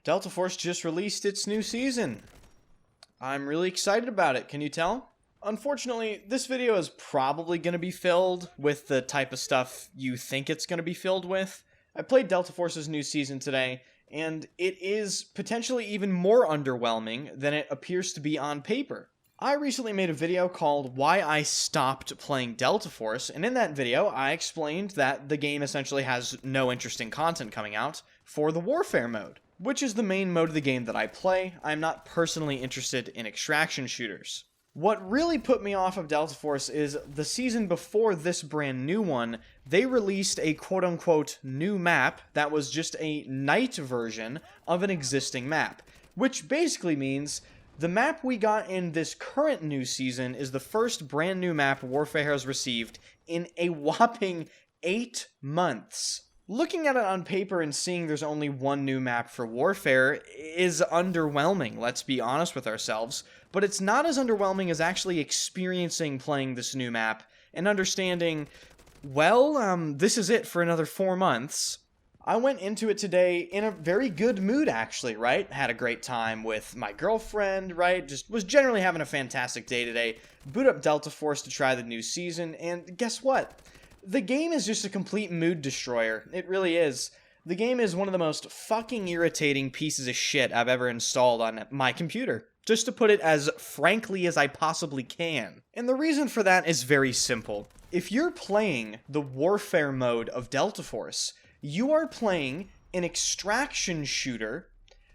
Delta Force just released its new season. I'm really excited about it, can you tell? Unfortunately, this video is probably going to be filled with the type of stuff you think it's going to be filled with. I played Delta Force's new season today, and it is potentially even more underwhelming than it appears to be on paper. I recently made a video called Why I Stopped Playing Delta Force, and in that video I explained that the game essentially has no interesting content coming out for the Warfare mode, which is the main mode of the game that I play. I'm not personally interested in extraction shooters. What really put me off of Delta Force is the season before this brand new one, they released a quote-unquote new map that was just a night version of an existing map, which basically means the map we got in this current new season is the first brand new map Warfare has received in a whopping 8 months. Looking at it on paper and seeing there's only one new map for Warfare is underwhelming, let's be honest with ourselves, but it's not as underwhelming as actually experiencing playing this new map and understanding, well, this is it for another 4 months. I went into it today in a very good mood, actually, right? Had a great time with my girlfriend, right? Just was generally having a fantastic day today. Boot up Delta Force to try the new season, and guess what? The game is just a complete mood destroyer. It really is. The game is one of the most fucking irritating pieces of shit I've ever installed on my computer. Just to put it as frankly as I possibly can. And the reason for that is very simple. If you're playing the Warfare mode of Delta Force, you are playing an extraction shooter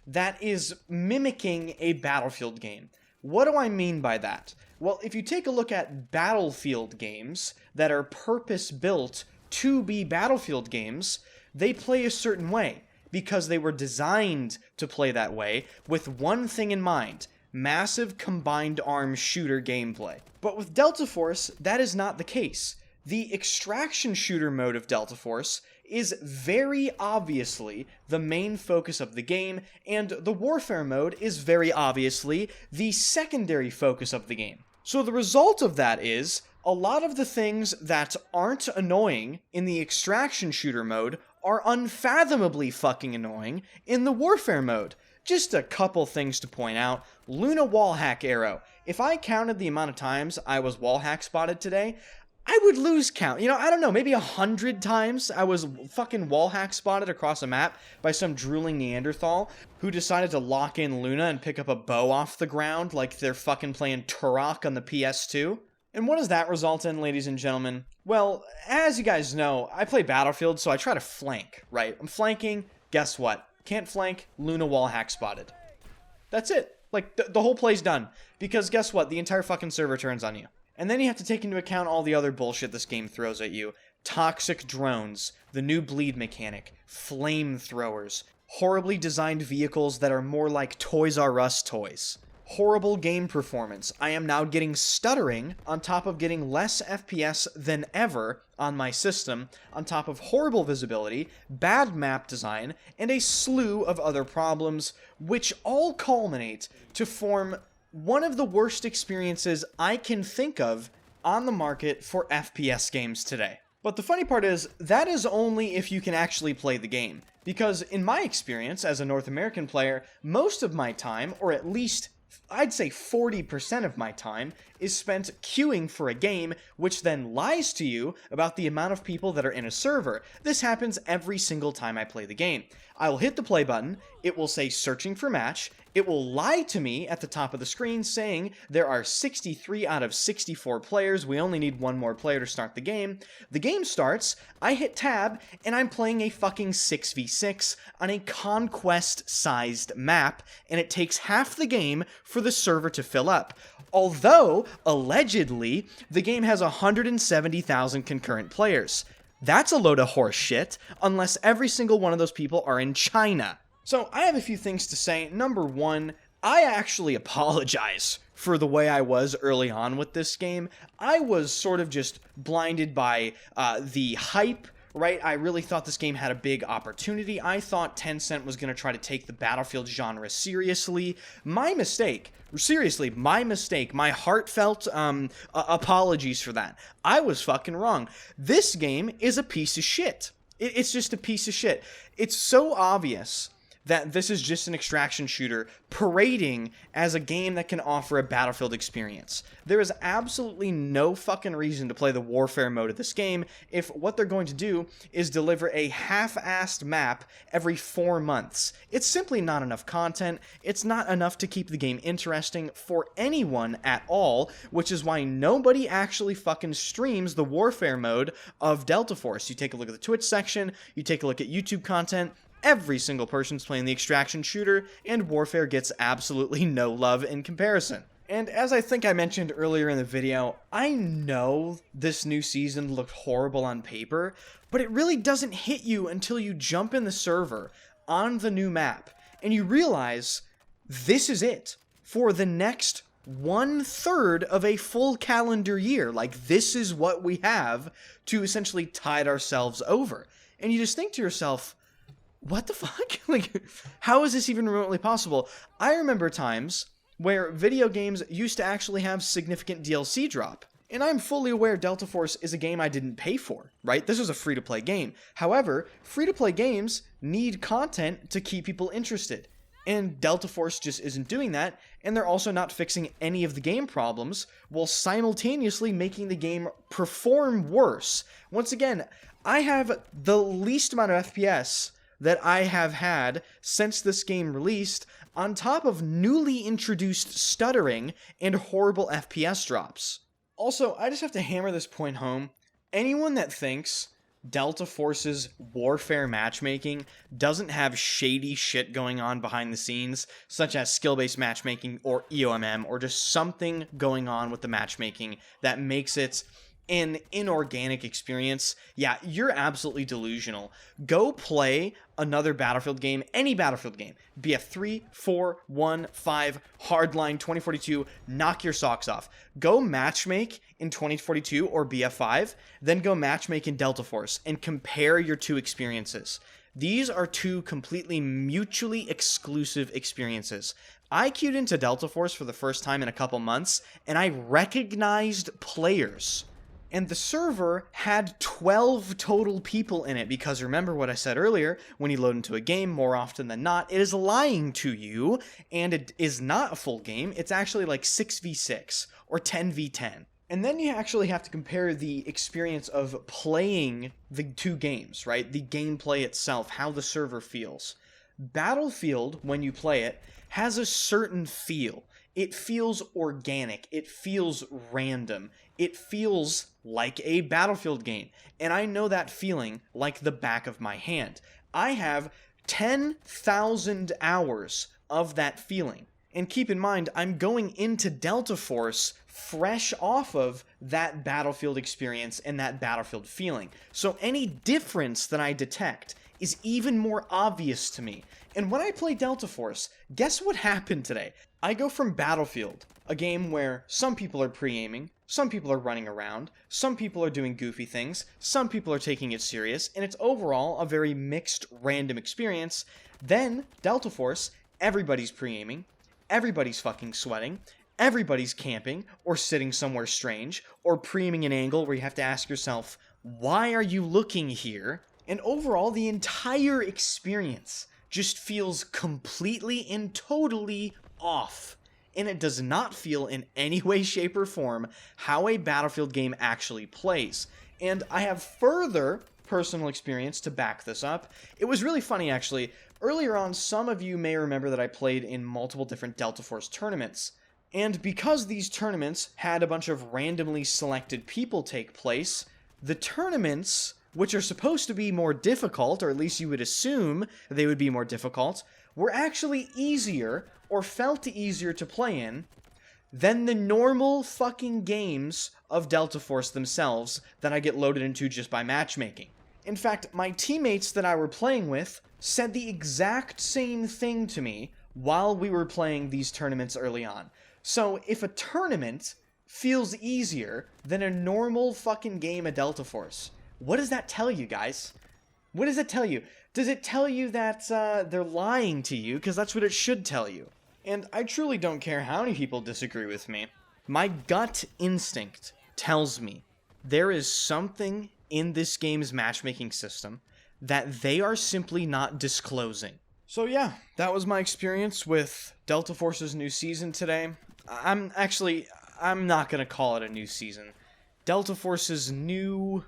that is mimicking a Battlefield game. What do I mean by that? Well, if you take a look at Battlefield games that are purpose-built to be Battlefield games, they play a certain way because they were designed to play that way with one thing in mind: massive combined arms shooter gameplay. But with Delta Force, that is not the case. The extraction shooter mode of Delta Force is very obviously the main focus of the game, and the Warfare mode is very obviously the secondary focus of the game. So the result of that is, a lot of the things that aren't annoying in the extraction shooter mode are unfathomably fucking annoying in the Warfare mode. Just a couple things to point out. Luna wallhack arrow. If I counted the amount of times I was wallhack spotted today, I would lose count. You know, I don't know, maybe 100 times I was fucking wallhack spotted across a map by some drooling Neanderthal who decided to lock in Luna and pick up a bow off the ground like they're fucking playing Turok on the PS2. And what does that result in, ladies and gentlemen? Well, as you guys know, I play Battlefield, so I try to flank, right? I'm flanking, guess what? Can't flank, Luna wallhack spotted. That's it. Like, the whole play's done. Because guess what? The entire fucking server turns on you. And then you have to take into account all the other bullshit this game throws at you. Toxic drones, the new bleed mechanic, flamethrowers, horribly designed vehicles that are more like Toys R Us toys. Horrible game performance. I am now getting stuttering on top of getting less FPS than ever on my system, on top of horrible visibility, bad map design, and a slew of other problems, which all culminate to form one of the worst experiences I can think of on the market for FPS games today. But the funny part is, that is only if you can actually play the game. Because in my experience as a North American player, most of my time, or at least I'd say 40% of my time, is spent queuing for a game, which then lies to you about the amount of people that are in a server. This happens every single time I play the game. I will hit the play button, it will say searching for match, it will lie to me at the top of the screen saying there are 63 out of 64 players, we only need one more player to start the game. The game starts, I hit tab, and I'm playing a fucking 6v6 on a conquest-sized map, and it takes half the game for the server to fill up. Although, allegedly, the game has 170,000 concurrent players. That's a load of horse shit, unless every single one of those people are in China. So, I have a few things to say. Number one, I actually apologize for the way I was early on with this game. I was sort of just blinded by the hype, right? I really thought this game had a big opportunity. I thought Tencent was going to try to take the Battlefield genre seriously. My mistake. Seriously, my mistake. My heartfelt apologies for that. I was fucking wrong. This game is a piece of shit. It's just a piece of shit. It's so obvious that this is just an extraction shooter parading as a game that can offer a Battlefield experience. There is absolutely no fucking reason to play the warfare mode of this game if what they're going to do is deliver a half-assed map every 4 months. It's simply not enough content. It's not enough to keep the game interesting for anyone at all, which is why nobody actually fucking streams the warfare mode of Delta Force. You take a look at the Twitch section, you take a look at YouTube content, every single person's playing the extraction shooter, and warfare gets absolutely no love in comparison. And as I think I mentioned earlier in the video, I know this new season looked horrible on paper, but it really doesn't hit you until you jump in the server on the new map, and you realize this is it for the next 1/3 of a full calendar year. Like, this is what we have to essentially tide ourselves over. And you just think to yourself, what the fuck? Like, how is this even remotely possible? I remember times where video games used to actually have significant DLC drop. And I'm fully aware Delta Force is a game I didn't pay for, right? This was a free-to-play game. However, free-to-play games need content to keep people interested. And Delta Force just isn't doing that, and they're also not fixing any of the game problems while simultaneously making the game perform worse. Once again, I have the least amount of FPS that I have had since this game released, on top of newly introduced stuttering and horrible FPS drops. Also, I just have to hammer this point home. Anyone that thinks Delta Force's warfare matchmaking doesn't have shady shit going on behind the scenes, such as skill-based matchmaking or EOMM, or just something going on with the matchmaking that makes it an inorganic experience, yeah, you're absolutely delusional. Go play another Battlefield game, any Battlefield game. BF3, 4, 1, 5, Hardline, 2042, knock your socks off. Go matchmake in 2042 or BF5, then go matchmake in Delta Force, and compare your two experiences. These are two completely mutually exclusive experiences. I queued into Delta Force for the first time in a couple months, and I recognized players. And the server had 12 total people in it, because remember what I said earlier, when you load into a game, more often than not, it is lying to you, and it is not a full game. It's actually like 6v6 or 10v10. And then you actually have to compare the experience of playing the two games, right? The gameplay itself, how the server feels. Battlefield, when you play it, has a certain feel. It feels organic. It feels random. It feels like a Battlefield game. And I know that feeling like the back of my hand. I have 10,000 hours of that feeling. And keep in mind, I'm going into Delta Force fresh off of that Battlefield experience and that Battlefield feeling. So any difference that I detect is even more obvious to me. And when I play Delta Force, guess what happened today? I go from Battlefield, a game where some people are pre-aiming, some people are running around, some people are doing goofy things, some people are taking it serious, and it's overall a very mixed, random experience. Then, Delta Force, everybody's pre-aiming, everybody's fucking sweating, everybody's camping, or sitting somewhere strange, or pre-aiming an angle where you have to ask yourself, why are you looking here? And overall, the entire experience just feels completely and totally off. And it does not feel in any way, shape, or form how a Battlefield game actually plays. And I have further personal experience to back this up. It was really funny, actually. Earlier on, some of you may remember that I played in multiple different Delta Force tournaments. And because these tournaments had a bunch of randomly selected people take place, the tournaments, which are supposed to be more difficult, or at least you would assume they would be more difficult, were actually easier, or felt easier to play in, than the normal fucking games of Delta Force themselves that I get loaded into just by matchmaking. In fact, my teammates that I were playing with said the exact same thing to me while we were playing these tournaments early on. So, if a tournament feels easier than a normal fucking game of Delta Force, what does that tell you, guys? What does it tell you? Does it tell you that they're lying to you? Because that's what it should tell you. And I truly don't care how many people disagree with me. My gut instinct tells me there is something in this game's matchmaking system that they are simply not disclosing. So yeah, that was my experience with Delta Force's new season today. I'm not gonna call it a new season. Delta Force's new,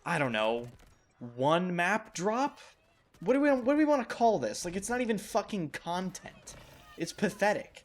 I don't know, one map drop? What do we want to call this? Like, it's not even fucking content. It's pathetic.